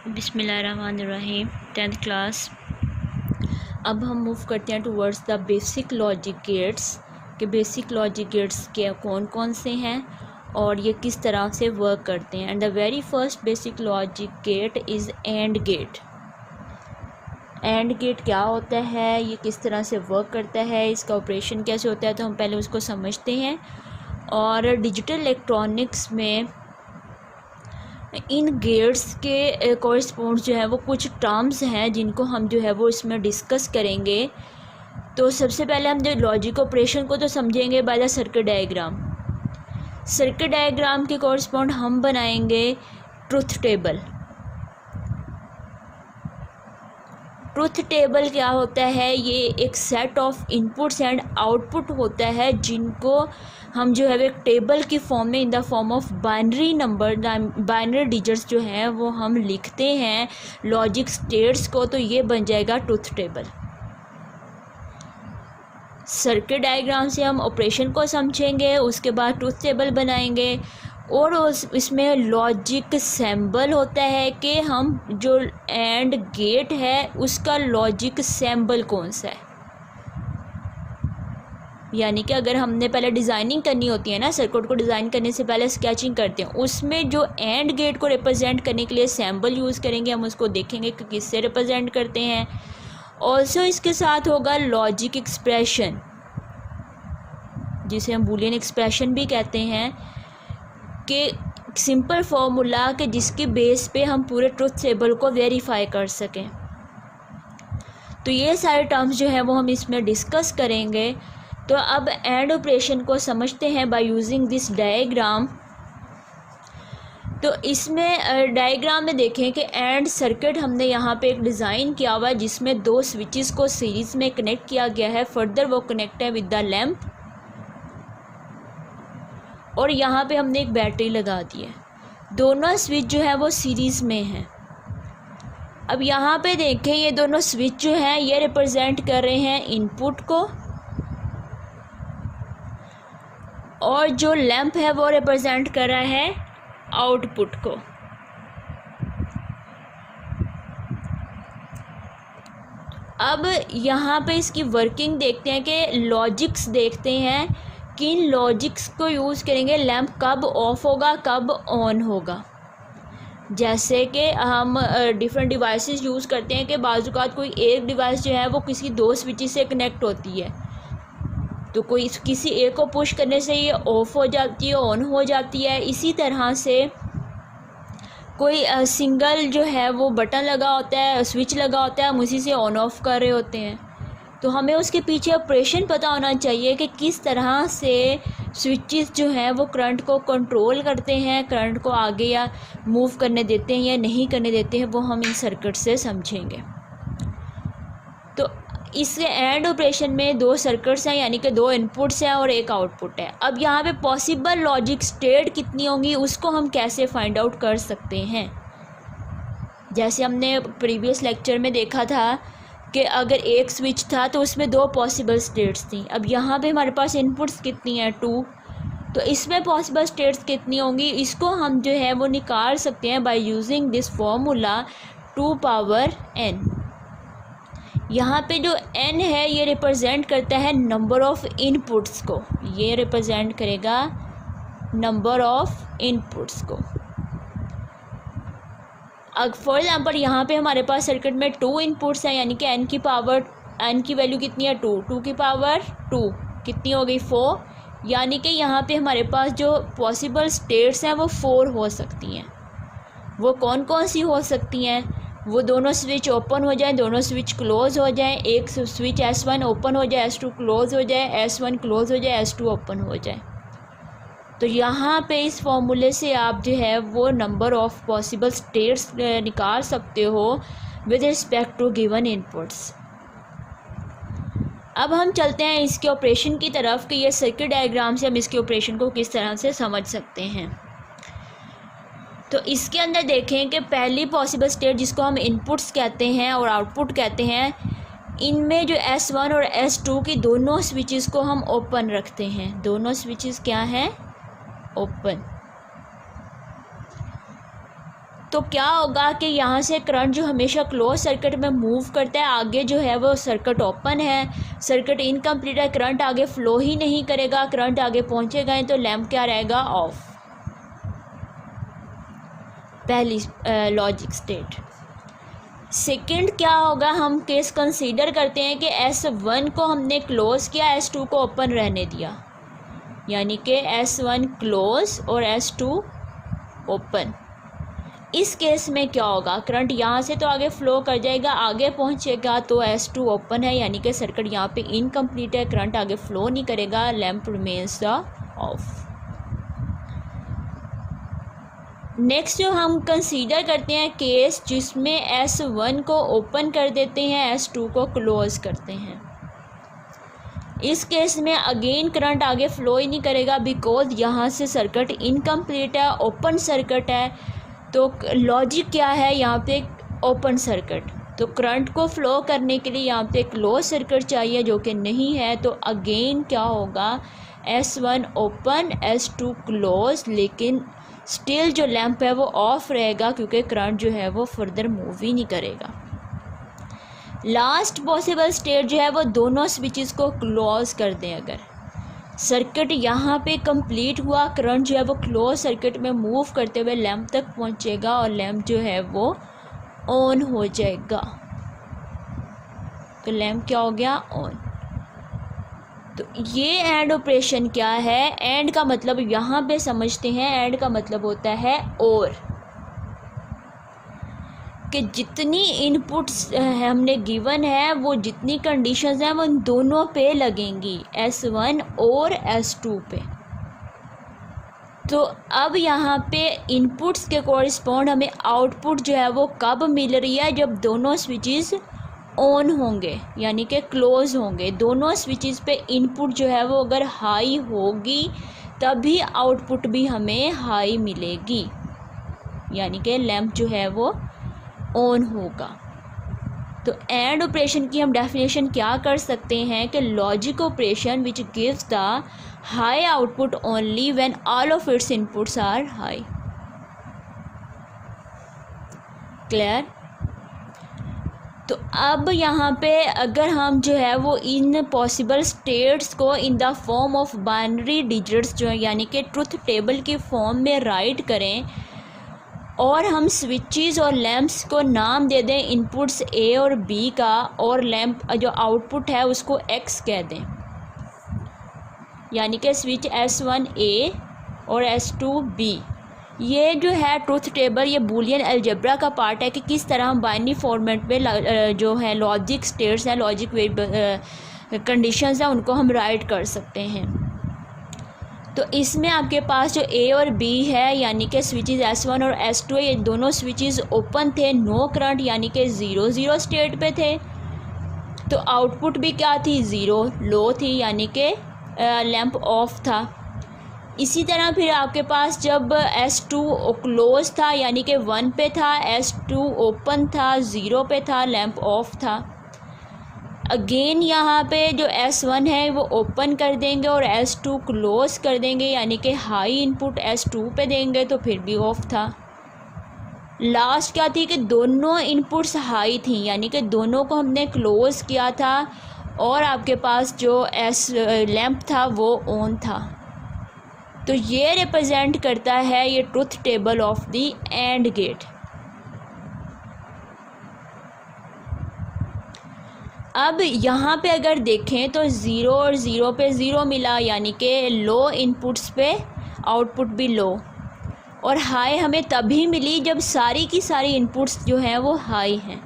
बिस्मिल्लाहिर्रहमानिर्रहीम 10th class. अब हम मूव करते हैं towards the basic logic gates के बेसिक लॉजिक गेट्स के कौन कौन से हैं और ये किस तरह से वर्क करते हैं। And the very first basic logic gate is and gate. And gate क्या होता है, ये किस तरह से वर्क करता है, इसका ऑपरेशन कैसे होता है, तो हम पहले उसको समझते हैं। और डिजिटल इलेक्ट्रॉनिक्स में इन गेट्स के कॉरस्पॉन्ड जो है वो कुछ टर्म्स हैं जिनको हम जो है वो इसमें डिस्कस करेंगे। तो सबसे पहले हम जो लॉजिक ऑपरेशन को तो समझेंगे by the circuit diagram. Circuit diagram के कॉरस्पॉन्ड हम बनाएंगे ट्रुथ टेबल। ट्रुथ टेबल क्या होता है, ये एक set of inputs and output होता है जिनको हम जो है एक टेबल की फॉर्म में in the form of binary number, binary digits जो हैं वो हम लिखते हैं लॉजिक स्टेट्स को, तो ये बन जाएगा ट्रुथ टेबल। सर्किट डायग्राम से हम ऑपरेशन को समझेंगे, उसके बाद ट्रुथ टेबल बनाएंगे और इसमें लॉजिक सिंबल होता है कि हम जो एंड गेट है उसका लॉजिक सिंबल कौन सा है। यानी कि अगर हमने पहले डिज़ाइनिंग करनी होती है ना, सर्किट को डिज़ाइन करने से पहले स्केचिंग करते हैं, उसमें जो एंड गेट को रिप्रेजेंट करने के लिए सिंबल यूज़ करेंगे, हम उसको देखेंगे कि किससे रिप्रेजेंट करते हैं। ऑल्सो इसके साथ होगा लॉजिक एक्सप्रेशन, जिसे हम बूलियन एक्सप्रेशन भी कहते हैं, कि सिंपल फार्मूला के जिसके बेस पे हम पूरे ट्रुथ टेबल को वेरीफाई कर सकें। तो ये सारे टर्म्स जो है वो हम इसमें डिस्कस करेंगे। तो अब एंड ऑपरेशन को समझते हैं बाय यूजिंग दिस डायग्राम। तो इसमें डायग्राम में देखें कि एंड सर्किट हमने यहाँ पे एक डिज़ाइन किया हुआ है जिसमें दो स्विचेस को सीरीज़ में कनेक्ट किया गया है। फर्दर वो कनेक्ट है विद द लैंप और यहाँ पे हमने एक बैटरी लगा दी है। दोनों स्विच जो है वो सीरीज़ में हैं। अब यहाँ पे देखें ये दोनों स्विच जो हैं ये रिप्रेजेंट कर रहे हैं इनपुट को और जो लैंप है वो रिप्रेजेंट कर रहा है आउटपुट को। अब यहाँ पे इसकी वर्किंग देखते हैं कि लॉजिक्स देखते हैं, किन लॉजिक्स को यूज़ करेंगे, लैंप कब ऑफ होगा कब ऑन होगा। जैसे कि हम डिफरेंट डिवाइसेस यूज़ करते हैं कि बाज़-औक़ात कोई एक डिवाइस जो है वो किसी दो स्विचेस से कनेक्ट होती है, तो कोई किसी एक को पुश करने से ये ऑफ हो जाती है, ऑन हो जाती है। इसी तरह से कोई सिंगल जो है वो बटन लगा होता है, स्विच लगा होता है, हम उसी से ऑन ऑफ कर रहे होते हैं। तो हमें उसके पीछे ऑपरेशन पता होना चाहिए कि किस तरह से स्विचेस जो हैं वो करंट को कंट्रोल करते हैं, करंट को आगे या मूव करने देते हैं या नहीं करने देते हैं, वो हम इन सर्किट से समझेंगे। तो इस एंड ऑपरेशन में दो सर्किट्स हैं, यानी कि दो इनपुट्स हैं और एक आउटपुट है। अब यहाँ पे पॉसिबल लॉजिक स्टेट कितनी होंगी उसको हम कैसे फाइंड आउट कर सकते हैं। जैसे हमने प्रीवियस लेक्चर में देखा था कि अगर एक स्विच था तो उसमें दो पॉसिबल स्टेट्स थी। अब यहाँ पे हमारे पास इनपुट्स कितनी हैं, 2, तो इसमें पॉसिबल स्टेट्स कितनी होंगी, इसको हम जो है वो निकाल सकते हैं by using this formula 2 power n। यहाँ पे जो n है ये रिप्रेजेंट करता है नंबर ऑफ़ इनपुट्स को, ये रिप्रेजेंट करेगा नंबर ऑफ़ इनपुट्स को। अब फॉर एग्जांपल यहाँ पे हमारे पास सर्किट में 2 इनपुट्स हैं, यानी कि n की वैल्यू कितनी है, 2 की पावर 2 कितनी हो गई, 4। यानी कि यहाँ पे हमारे पास जो पॉसिबल स्टेट्स हैं वो 4 हो सकती हैं। वो कौन कौन सी हो सकती हैं, वो दोनों स्विच ओपन हो जाए, दोनों स्विच क्लोज़ हो जाए, एक स्विच S1 ओपन हो जाए, S2 क्लोज़ हो जाए, S1 क्लोज़ हो जाए, S2 ओपन हो जाए। तो यहाँ पे इस फॉर्मूले से आप जो है वो नंबर ऑफ़ पॉसिबल स्टेट्स निकाल सकते हो with respect to given inputs. अब हम चलते हैं इसके ऑपरेशन की तरफ कि ये सर्किट डायग्राम से हम इसके ऑपरेशन को किस तरह से समझ सकते हैं। तो इसके अंदर देखें कि पहली पॉसिबल स्टेट जिसको हम इनपुट्स कहते हैं और आउटपुट कहते हैं, इनमें जो S1 और S2 की दोनों स्विचेस को हम ओपन रखते हैं। दोनों स्विचेस क्या हैं, ओपन। तो क्या होगा कि यहाँ से करंट जो हमेशा क्लोज सर्किट में मूव करता है, आगे जो है वो सर्किट ओपन है, सर्किट इनकम्प्लीट है, करंट आगे फ्लो ही नहीं करेगा, करंट आगे पहुँचेगा ही, तो लैम्प क्या रहेगा, ऑफ। पहली लॉजिक स्टेट। सेकंड क्या होगा, हम केस कंसीडर करते हैं कि S1 को हमने क्लोज़ किया, S2 को ओपन रहने दिया, यानी कि S1 क्लोज और S2 ओपन। इस केस में क्या होगा, करंट यहाँ से तो आगे फ्लो कर जाएगा, आगे पहुँचेगा, तो S2 ओपन है, यानी कि सर्किट यहाँ पे इनकम्प्लीट है, करंट आगे फ्लो नहीं करेगा, lamp remains the of. Next जो हम कंसीडर करते हैं केस जिसमें S1 को ओपन कर देते हैं, S2 को क्लोज़ करते हैं। इस केस में अगेन करंट आगे फ्लो ही नहीं करेगा, बिकॉज यहाँ से सर्किट इनकम्प्लीट है, ओपन सर्किट है। तो लॉजिक क्या है यहाँ पे, ओपन सर्किट। तो करंट को फ्लो करने के लिए यहाँ पे क्लोज सर्किट चाहिए, जो कि नहीं है। तो अगेन क्या होगा, S1 ओपन, S2 क्लोज, लेकिन स्टिल जो लैंप है वो ऑफ रहेगा, क्योंकि करंट जो है वो फर्दर मूव ही नहीं करेगा। लास्ट पॉसिबल स्टेट जो है वो दोनों स्विचेस को क्लोज कर दें। अगर सर्किट यहाँ पे कंप्लीट हुआ, करंट जो है वो क्लोज सर्किट में मूव करते हुए लैंप तक पहुँचेगा और लैंप जो है वो ऑन हो जाएगा। तो लैंप क्या हो गया, ऑन। तो ये एंड ऑपरेशन क्या है, एंड का मतलब यहाँ पे समझते हैं, एंड का मतलब होता है और, कि जितनी इनपुट्स हमने गिवन है वो जितनी कंडीशंस हैं वो इन दोनों पे लगेंगी, S1 और S2 पे। तो अब यहाँ पे इनपुट्स के कोरिस्पॉन्ड हमें आउटपुट जो है वो कब मिल रही है, जब दोनों स्विचेस ऑन होंगे, यानी कि क्लोज होंगे। दोनों स्विचेस पे इनपुट जो है वो अगर हाई होगी तभी आउटपुट भी हमें हाई मिलेगी, यानी कि लैंप जो है वो ऑन होगा। तो एंड ऑपरेशन की हम डेफिनेशन क्या कर सकते हैं कि logic operation which gives the high output only when all of its inputs are high. Clear. तो अब यहाँ पे अगर हम जो है वो इन पॉसिबल स्टेट्स को in the form of binary digits जो है, यानी कि ट्रुथ टेबल की फॉर्म में राइट करें, और हम स्विचेस और लैंप्स को नाम दे दें इनपुट्स ए और बी का, और लैंप जो आउटपुट है उसको एक्स कह दें, यानी कि स्विच S1 ए और S2 बी। ये जो है ट्रुथ टेबल, ये बूलियन अलजेब्रा का पार्ट है कि किस तरह हम बाइनरी फॉर्मेट में जो है लॉजिक स्टेट्स हैं, लॉजिक कंडीशंस हैं, उनको हम राइट कर सकते हैं। तो इसमें आपके पास जो ए और बी है, यानी कि स्विचेस S1 और S2, ये दोनों स्विचेस ओपन थे, नो करंट, यानी कि 0 स्टेट पे थे। तो आउटपुट भी क्या थी, 0 लो थी, यानी कि लैंप ऑफ था। इसी तरह फिर आपके पास जब S2 क्लोज था, यानी कि 1 पे था, S2 ओपन था, 0 पे था, लैंप ऑफ था। अगेन यहाँ पे जो S1 है वो ओपन कर देंगे और S2 क्लोज कर देंगे, यानी कि हाई इनपुट S2 पे देंगे, तो फिर भी ऑफ था। लास्ट क्या थी कि दोनों इनपुट्स हाई थी, यानी कि दोनों को हमने क्लोज किया था और आपके पास जो लैंप था वो ऑन था। तो ये रिप्रेजेंट करता है ये truth table of the and gate. अब यहाँ पे अगर देखें तो 0 और 0 पे 0 मिला, यानी कि लो इनपुट्स पे आउटपुट भी लो, और हाई हमें तभी मिली जब सारी की सारी इनपुट्स जो हैं वो हाई हैं।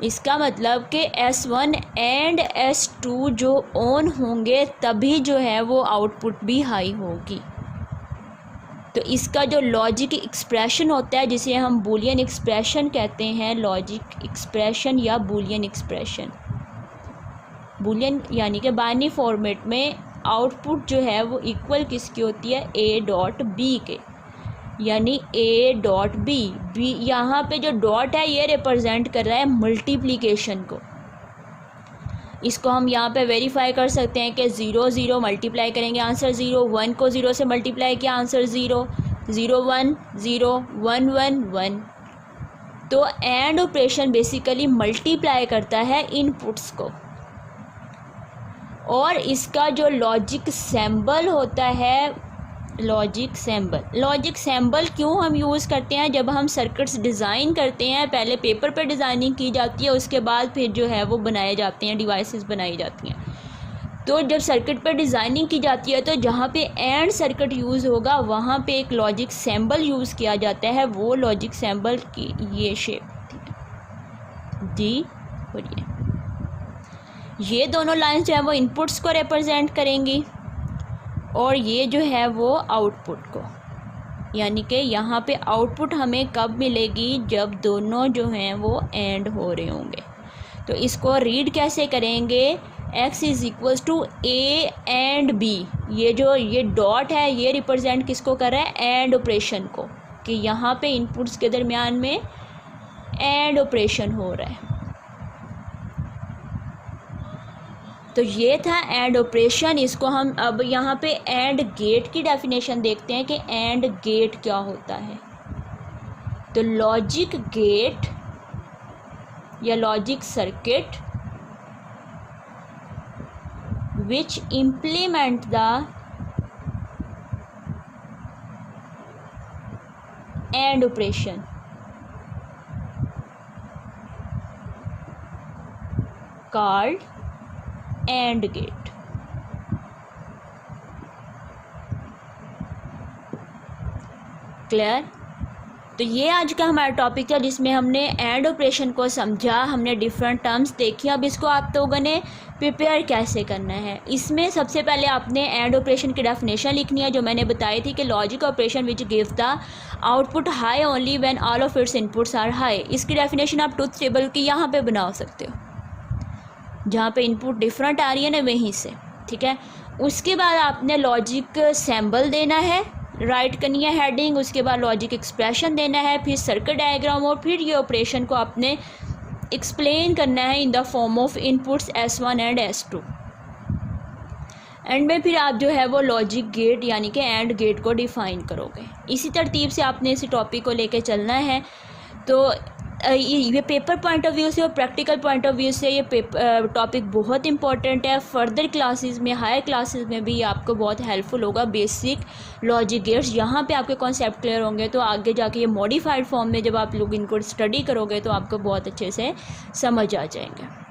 इसका मतलब कि S1 एंड S2 जो ऑन होंगे तभी जो है वो आउटपुट भी हाई होगी। तो इसका जो लॉजिक एक्सप्रेशन होता है, जिसे हम बूलियन एक्सप्रेशन कहते हैं, लॉजिक एक्सप्रेशन या बूलियन एक्सप्रेशन, बूलियन यानी कि बाइनरी फॉर्मेट में आउटपुट जो है वो इक्वल किसकी होती है, A डॉट B के, यानी A डॉट B। यहाँ पे जो डॉट है ये रिप्रेजेंट कर रहा है मल्टीप्लिकेशन को। इसको हम यहाँ पे वेरीफाई कर सकते हैं कि 0 0 मल्टीप्लाई करेंगे आंसर 0, 1 को 0 से मल्टीप्लाई किया आंसर 0, 0 1 0 1 1 1। तो एंड ऑपरेशन बेसिकली मल्टीप्लाई करता है इनपुट्स को, और इसका जो लॉजिक सिंबल होता है, लॉजिक सिंबल क्यों हम यूज़ करते हैं? जब हम सर्किट्स डिज़ाइन करते हैं, पहले पेपर पे डिज़ाइनिंग की जाती है, उसके बाद फिर जो है वो बनाए जाते हैं, डिवाइसेस बनाई जाती हैं। तो जब सर्किट पे डिज़ाइनिंग की जाती है तो जहाँ पे एंड सर्किट यूज़ होगा वहाँ पे एक लॉजिक सिंबल यूज़ किया जाता है। वो लॉजिक सिंबल की ये शेप दी, और ये दोनों लाइंस जो है वो इनपुट्स को रिप्रेजेंट करेंगी, और ये जो है वो आउटपुट को, यानी कि यहाँ पे आउटपुट हमें कब मिलेगी? जब दोनों जो हैं वो एंड हो रहे होंगे। तो इसको रीड कैसे करेंगे? x is equals to A and B. ये डॉट है, ये रिप्रेजेंट किसको कर रहा है? एंड ऑपरेशन को, कि यहाँ पे इनपुट्स के दरमियान में एंड ऑपरेशन हो रहा है। तो ये था एंड ऑपरेशन। इसको हम अब यहाँ पे एंड गेट की डेफिनेशन देखते हैं कि एंड गेट क्या होता है। तो लॉजिक गेट या logic circuit which implement the AND operation called AND gate। Clear? तो ये आज का हमारा टॉपिक था जिसमें हमने एंड ऑपरेशन को समझा, हमने डिफरेंट टर्म्स देखी। अब इसको आप लोगों ने प्रिपेयर कैसे करना है? इसमें सबसे पहले आपने एंड ऑपरेशन की डेफिनेशन लिखनी है, जो मैंने बताई थी कि logic operation which give the output high only when all of its inputs are high. इसकी डेफिनेशन आप ट्रुथ टेबल की यहाँ पे बना सकते हो, जहाँ पे इनपुट डिफरेंट आ रही है ना वहीं से, ठीक है। उसके बाद आपने लॉजिक सिंबल देना है, राइट करनी है हेडिंग, उसके बाद लॉजिक एक्सप्रेशन देना है, फिर सर्किट डायग्राम, और फिर ये ऑपरेशन को आपने एक्सप्लेन करना है in the form of inputs S1 and S2। And में फिर आप जो है वो लॉजिक गेट यानी कि एंड गेट को डिफ़ाइन करोगे। इसी तरतीब से आपने इस टॉपिक को लेके चलना है। तो ये पेपर पॉइंट ऑफ व्यू से और प्रैक्टिकल पॉइंट ऑफ व्यू से ये टॉपिक बहुत इंपॉर्टेंट है। फर्दर क्लासेस में, हायर क्लासेस में भी आपको बहुत हेल्पफुल होगा। बेसिक लॉजिक गेट्स, यहाँ पे आपके कॉन्सेप्ट क्लियर होंगे तो आगे जाके ये मॉडिफाइड फॉर्म में जब आप लोग इनको स्टडी करोगे तो आपको बहुत अच्छे से समझ आ जाएंगे।